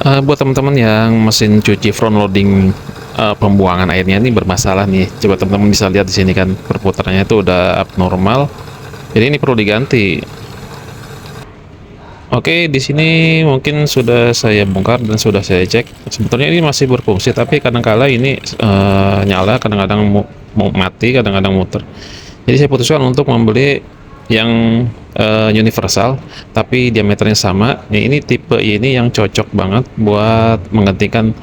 Buat teman-teman yang mesin cuci front loading, pembuangan airnya ini bermasalah nih, coba teman-teman bisa lihat di sini kan perputarannya itu udah abnormal, jadi ini perlu diganti. Oke, di sini mungkin sudah saya bongkar dan sudah saya cek. Sebetulnya ini masih berfungsi, tapi kadang-kala ini nyala, kadang-kadang mau mati, kadang-kadang muter. Jadi saya putuskan untuk membeli yang universal, tapi diameternya sama. Nah, ini tipe ini yang cocok banget buat menggantikan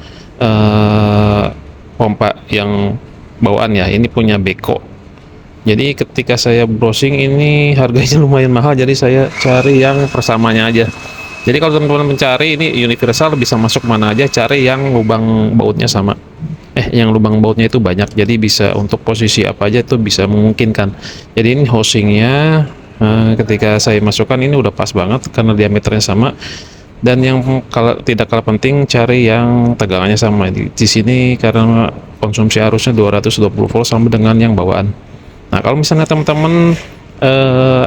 pompa yang bawaan ya. Ini punya Beko. Jadi ketika saya browsing ini harganya lumayan mahal, jadi saya cari yang persamanya aja. Jadi kalau teman-teman mencari ini universal bisa masuk mana aja, cari yang lubang bautnya sama. Yang lubang bautnya itu banyak, jadi bisa untuk posisi apa aja itu bisa memungkinkan. Jadi ini housingnya ketika saya masukkan ini udah pas banget karena diameternya sama. Dan yang kalau tidak kalah penting cari yang tegangannya sama. Di sini karena konsumsi arusnya 220 volt sama dengan yang bawaan. Nah, kalau misalnya teman-teman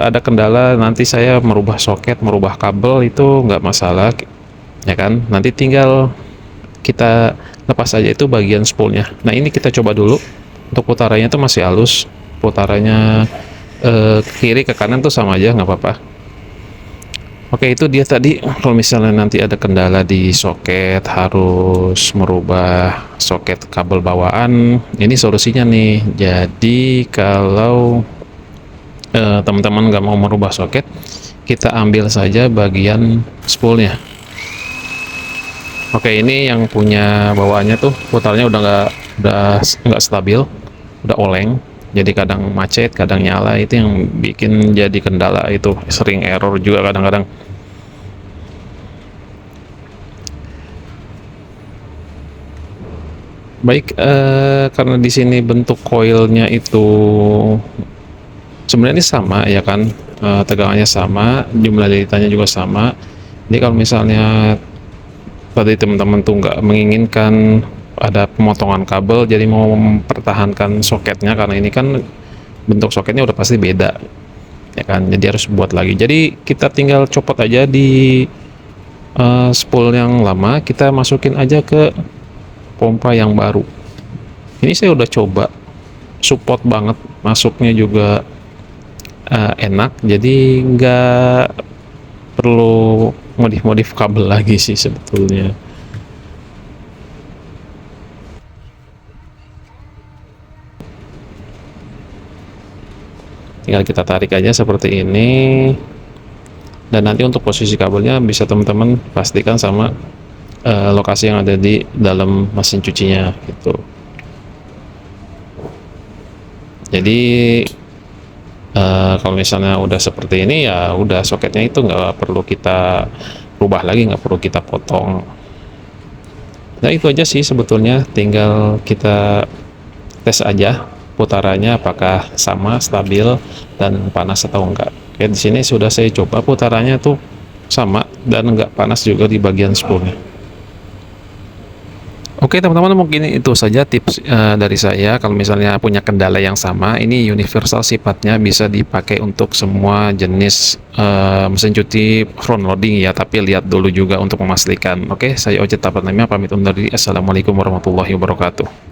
ada kendala nanti saya merubah soket, merubah kabel itu nggak masalah, ya kan? Nanti tinggal kita lepas aja itu bagian spoolnya. Nah, ini kita coba dulu. Untuk putarannya itu masih halus, putarannya kiri ke kanan tuh sama aja, nggak apa-apa. Oke, itu dia tadi. Kalau misalnya nanti ada kendala di soket, harus merubah soket kabel bawaan, ini solusinya nih. Jadi kalau teman-teman nggak mau merubah soket, kita ambil saja bagian spoolnya. Oke, ini yang punya bawaannya tuh putarnya udah nggak stabil, udah oleng. Jadi kadang macet, kadang nyala, itu yang bikin jadi kendala, itu sering error juga kadang-kadang. Baik, karena di sini bentuk koilnya itu sebenarnya sama ya kan, tegangannya sama, jumlah lilitannya juga sama. Jadi kalau misalnya tadi teman-teman tuh nggak menginginkan ada pemotongan kabel, jadi mau mempertahankan soketnya karena ini kan bentuk soketnya udah pasti beda, ya kan? Jadi harus buat lagi. Jadi kita tinggal copot aja di spool yang lama, kita masukin aja ke pompa yang baru. Ini saya udah coba, support banget, masuknya juga enak, jadi nggak perlu modif-modif kabel lagi sih sebetulnya. Tinggal kita tarik aja seperti ini, dan nanti untuk posisi kabelnya bisa teman-teman pastikan sama lokasi yang ada di dalam mesin cucinya gitu. Jadi kalau misalnya udah seperti ini ya udah, soketnya itu nggak perlu kita rubah lagi, nggak perlu kita potong. Nah, itu aja sih sebetulnya, tinggal kita tes aja putarannya apakah sama, stabil, dan panas atau enggak. Oke, di sini sudah saya coba putarannya tuh sama dan enggak panas juga di bagian spoolnya. Oke teman-teman, mungkin itu saja tips dari saya. Kalau misalnya punya kendala yang sama, ini universal sifatnya, bisa dipakai untuk semua jenis mesin cuci front loading ya, tapi lihat dulu juga untuk memastikan. Oke, saya Ojet Tapanamia pamit undur diri. Assalamualaikum warahmatullahi wabarakatuh.